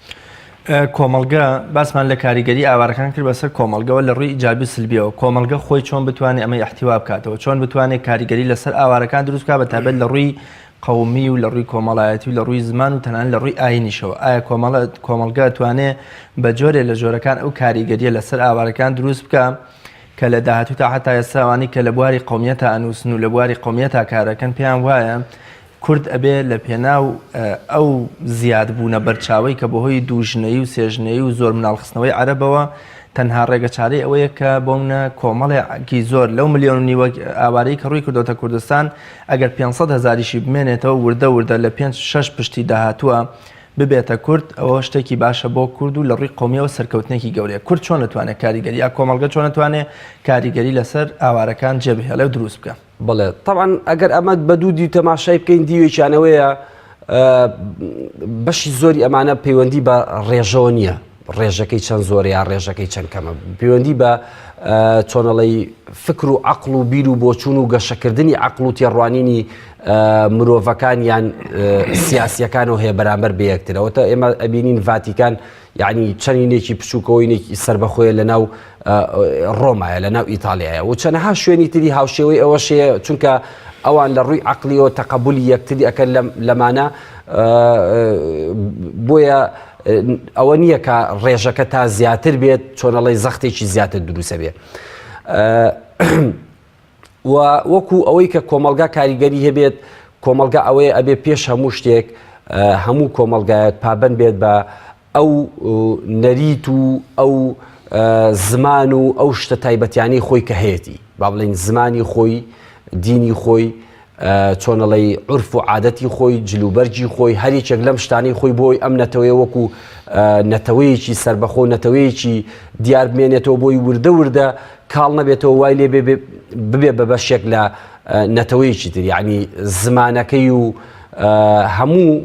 کۆمەلگە باسمان لە کاریگەری ئاوارەکان کرد بەسەر کۆمەلگەوە لە ڕووی ئیجابی سلبیەوە کۆمەلگە خۆی چۆن بتوانێت ئەمە احتیوا بکاتەوە چۆن بتوانێت کاریگەری لەسەر ئاوارەکان دروست بکات بە تایبەت لە ڕووی قەومی و لە ڕووی کۆمەڵایەتی و لە ڕووی زمان و تەنانەت لە ڕووی ئاینیشەوە ئایا کۆمەلگە ئەتوانێت بە جۆرێ لە جۆرەکان ئەو کاریگەریە لەسەر ئاوارەکان دروست بکە کە لە داهاتوو تا حتا ئێستاوانی کە لە بواری قەومیەتە ئەنووسن و لە بواری قەومیەتە کارەکەن پێیان وایە کورد ئەبێ لە پێناو ئەو زیادبوونە بەرچاوی کە بەهۆی دووژنەی و سێژنەی و زۆر مناڵخستنەوەی عەرەبەوە تەنها ڕێگە چارەی ئەوەیە کە بۆمنە کۆمەڵێکی زۆر لەو ملیۆن و نیوە ئاوارەی کە ڕووی کردوتە کوردستان ئەگەر 500,000 بمێنێتەوە وردە وردە لە 5-6 پشتی داهاتووە ببێتە کورد ئەوە شتێکی باشە بۆ کورد و لە ڕووی قەومیەوە سەرکەوتنێکی گەورەیە کورد چۆن نتوانێت کاریگەری یا کۆمەلگە چۆن نتوانێت کاریگەری لەسەر ئاوارەکان جێبهێڵێ و دروست بکە. بڵێ طبعاً ئەگەر ئەمە بە دوودی تەماشای بکەین دیوێکیانەوەیە بەشی زۆری ئەمانە پەیوەندی بە ڕێژەوە نییە ڕێژەکەی چەند زۆر یا ڕێژەکەی چەند کەمە پەیوەندی بە چۆنەڵی فکر و عەقڵ و بیر و بۆچوون و گەشەکردنی عەقڵ و تێڕوانینی مرۆڤەکان یان سیاسیەکانەوە هەیە بەرامبەر بە یەکترەوەتە ئێمە ئەبینین ڤاتیکان یعنی چەندینێکی بچووکەوەینێکی سربەخۆیە لە ناو ڕۆمایە لە ناو ئیتالیایە و چەندەها شوێنی تری هاوشێوەی ئەوەشەیە چونکە ئەوان لە ڕووی عەقلیەوە تەقەبولی یەکتری ئەەکەن لەمانە بۆیە ئەوە نییە کە ڕێژەکە تا زیاتر بێت چۆنەڵی زەختێکی زیاتر دروسە بێت و وەکو ئەوەی کە کۆمەلگا کاریگەری هەبێت کۆمەلگا ئەوەیە ئەبێ پێش هەموو شتێک هەموو کۆمەلگایەک پابند بێت بە ئەو نەریت و ئەو زمان و ئەو شتە تایبەتیانەی خۆی کە هەیەی با بڵێن زمانی خۆی دینی خۆی چۆنەڵی عورف و عادەتی خۆی جلوبەرجی خۆی هەریەکێک لەم شتانی خۆی بۆی ئەم نەتەوەی وەکو نەتەوەیەکی سربەخۆ نەتەوەیەکی دیار بمێنێتەوە بۆی وردە وردە کاڵ نەبێتەوە وای لێ ببێ بە بەشێک لە نەتەوەیەکی تر یعنی زمانەکەی و هەموو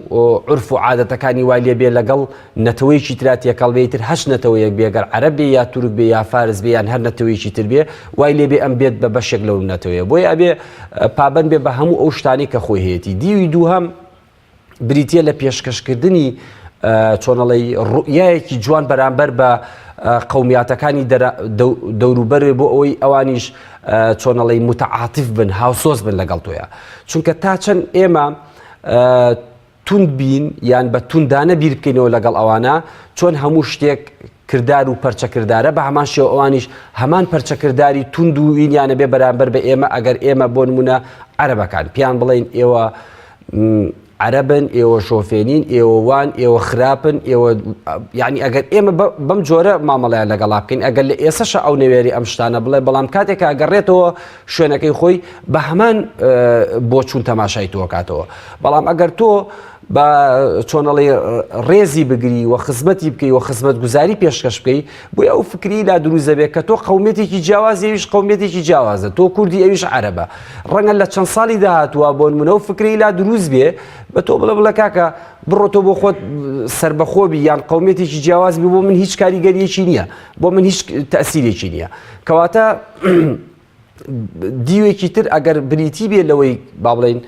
عرف و عادەتەکانی وای لێ بێ لەگەڵ نەتەوەیەکی ترا تێکەڵ بێتتر هەش نەتەوەیەک بێگەر عەرەب بێ یا تورک بێ یا فارس بێ یان هەر نەتەوەیەکی تر بێ وای لێ بێ ئەم بێت بە بەشێک لەو نەتەوەیە بۆیە ئەبێ پابەند بێ بە هەموو ئەو شتانی کە خۆی هەیەی دیوی دووهەم بریتە لە پێشکەشکردنی چۆنەڵی ڕوئیایەکی جوان بەرامبەر بە قەومیاتەکانی دەوروبەر بۆ ئەوەی ئەوانیش چۆنەڵی متعاتف بن هاوسۆز بن لەگەڵ تۆیە چونکە تا چەند ئێمە تون بین یان بە توندانە بیر بکەینەوە لەگەڵ ئەوانە چۆن هەموو شتێک کردار و پەرچەکردارە بە هەمان شێوە ئەوانیش هەمان پەرچەکرداری تونند و وینیانە بێ بەرامبەر بە ئێمە ئەگەر ئێمە بۆ نمونە عەرەبەکان پیان بڵێن ئێوە عەرەبن ئێوە شۆفێنین ئێوە وان ئێوە خراپن ئێوە یعنی ئەگەر ئێمە بەم جۆرە مامەڵەیان لەگەڵا بکەین ئەگەر لە ئێسەش ئەو نەوێری ئەم شتانە بڵێ بەڵام کاتێکە ئەگەڕێتەوە شوێنەکەی خۆی بە هەمان بۆ چوون تەماشای تۆ کاتەوە بەڵام ئەگەر تۆ بە چۆنەڵی ڕێزی بگری و خزمەتی بکەی و خزمەت گوزاری پێشکەش بکەی بۆی ئەو فکری لا دروزە بێت کە تۆ قەومێتێکی جیاواز ئەویش قەومێتێکی جیاوازە تۆ کوردی ئەویش عەرەبە ڕەنگە لە چەند ساڵی داهاتووە بۆ نمونە و فکری لا دروست بێ بە تۆ بڵێ کاکە بڕۆ تۆ بۆ خۆت سربەخۆبی یان قەومێتێکی جیاواز بی بۆ من هیچ کاریگەریەکی نییە بۆ من هیچ تەسیرێکی نییە کەواتە دیوێکی تر ئەگەر بریتی بێ لەوەی با بڵێن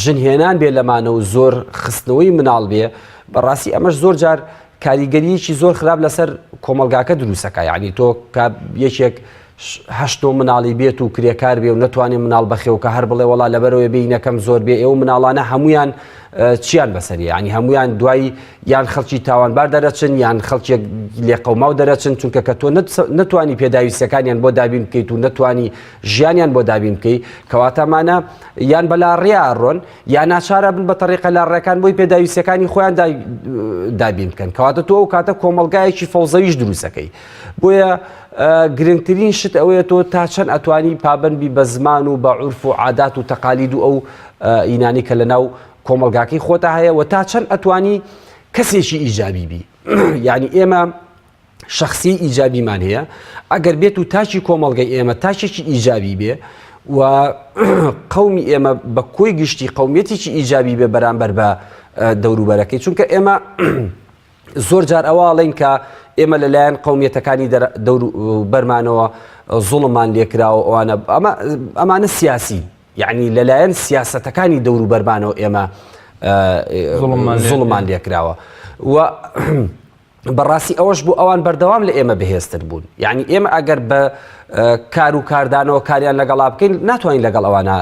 ژنهێنان بێ لەمانە و زۆر خستنەوەی مناڵ بێ بەڕاستی ئەمەش زۆر جار کاریگەریەکی زۆر خراپ لەسەر کۆمەلگاکە دروستەکە یعنی تۆ یەکێک هەشتۆ مناڵی بێت و کرێکار بێ و نەتوانێت مناڵ بەخێوکە هەر بڵێ وڵا لەبەرەوەی بینەکەم زۆر بێ ئێوە مناڵانە هەمویان چیان بەسەری ینی هەمویان دوایی یان خەڵکی تاوانبار دەرەچن یان خەڵکێک لێقەوماو دەرەچن چونکە کە تۆ نەتوانی پێداویستەکانیان بۆ دابین بکەیت و نەتوانی ژیانیان بۆ دابین بکەیت کەواتەمانە یان بەلا ڕێیا ئەڕۆن یان ناچارە بن بە تەریقە لا ڕێەکان بۆی پێداویستەکانی خۆیان دابین بکەن کەواتە تۆ ئەو کاتە کۆمەلگایەکی فەوزەویش دروستەکەی بۆیە گرنگترین شت ئەوەیە تۆ تا چەند ئەتوانی پابندبی بە زمان و بە عورف و عادات و تەقالید و ئەو ئینانی کە لەناو کۆمەلگاکەی خۆتە هەیە و تا چەند ئەتوانی کەسێکی ئیجابی بی یعنی ئێمە شخصی ئیجابیمان هەیە ئەگەر بێت و تاچی کۆمەلگەی ئێمە تاچێکی ئیجابی بێ و قەومی ئێمە بە کۆی گشتی قەومیەتێکی ئیجابی بێ بەرامبەر بە دەوروبەرەکەی چونکە ئێمە زۆر جار ئەواڵێن کە ئێمە لەلایەن قەومیەتەکانی بەرمانەوە زوڵممان لێکراوە ئەوانە ئەمانە سیاسی یعنی لەلایەن سیاسەتەکانی دەوروبەرمانەوە ئێمە زوڵممان لێکراوە و بەڕاستی ئەوەش بوو ئەوان بەردەوام لە ئێمە بەهێزتر بوون یعنی ئێمە ئەگەر بە کار و کاردانەوە کاریان لەگەڵا بکەین ناتوانین لەگەڵ ئەوانە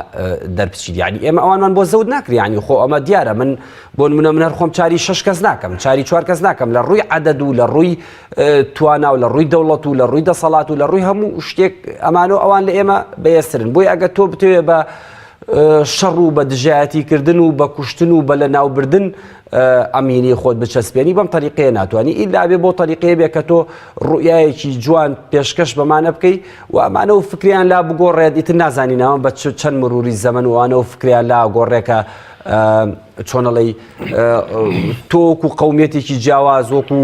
دەربچین یعنی ئێمە ئەوانمان بۆ زەود ناکری ینی خۆ ئەمە دیارە من بۆ نمونە من هەر خۆم چاری 6 کەس ناکەم چاری 4 کەس ناکەم لە ڕووی عەدەد و لە ڕووی توانا و لە ڕووی دەوڵەت و لە ڕووی دەسەڵات و لە ڕووی هەموو شتێک ئەمانە ئەوان لە ئێمە بەهێزترن بۆی ئەگەر تۆ بتوێ بە شەڕ و بە دژایەتیکردن و بە کوشتن و بە لە ناوبردن ئەمینی خۆت بچەسپێنی بەم تەریقەیە ناتوانانی ئیلا بێ بۆ تەریقەیە بێ کە تۆ ڕوئایەکی جوان پێشکەش بەمانە بکەی و ئەمانە و فکریان لا بگۆڕێت ئیتر نازانینەوە بە چەند مروری زەمن وانە و فکریان لا گۆڕێکە چۆنەڵی تۆکو قەومیەتێکی جیاواز وەکو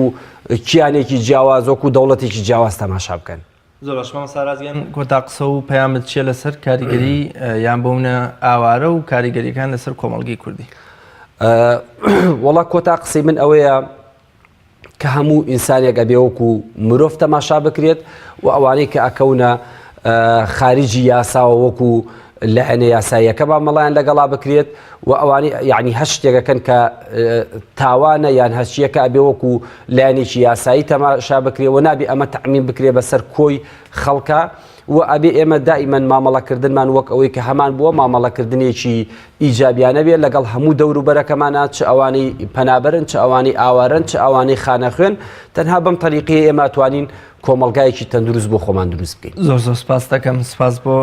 کیانێکی جیاواز وەکو دەوڵەتێکی جیاواز تەماشا بکەن زۆر باشمە سارازیان کۆتا قسە و پەیامت چیە لەسەر کاریگەری یان بۆونە ئاوارە و کاریگەریەکان لەسەر کۆمەڵگەی کوردی وەڵا کۆتا قسەی من ئەوەیە کە هەموو ئینسانێک ئەبێ وەکو مرۆڤ تەماشا بکرێت و ئەوانەی کە ئەکەونە خارجی یاساوە وەکو لایەنە یاساییەکە با مەڵیان لەگەڵا بکرێت و ئەوانەی یعنی هەر شتێکەکەن کە تاوانە یان هەرچیەکە ئەبێ وەکو لایەنێکی یاسایی تەماشا بکرێت و نابێ ئەمە تەعمیم بکرێت بەسەر کۆی خەڵکە و ئەبێ ئێمە دائیمەن مامەڵەکردنمان وەک ئەوەی کە هەمان بووە مامەڵەکردنێکی ئیجابیانە بێت لەگەڵ هەموو دەوروبەرەکەمانە چ ئەوانەی پەنابەرن چ ئەوانەی ئاوارن چ ئەوانەی خانە خوێن تەنها بەم تەریقەیە ئێمە توانین کۆمەلگایەکی تەندروست بۆ خۆمان دروست بکەین زۆر زۆر سپاس دەکەم سپاس بۆ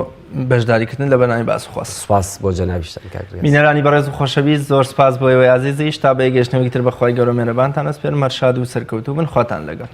بەشداریکردن لە بەرنامەی باس خواست سپاس بۆ جەنابیشتان کاکرێ بینەرانی بەڕێز و خۆشەویست زۆر سپاس بۆ ئێوەی عەزیزیش تا بە یەکگەشتنەوەی تر بەخوای گەورە مێرەبانتان ئەسپێرم هەر شاد و سەرکەوتوو بن خواتان لەگەڵ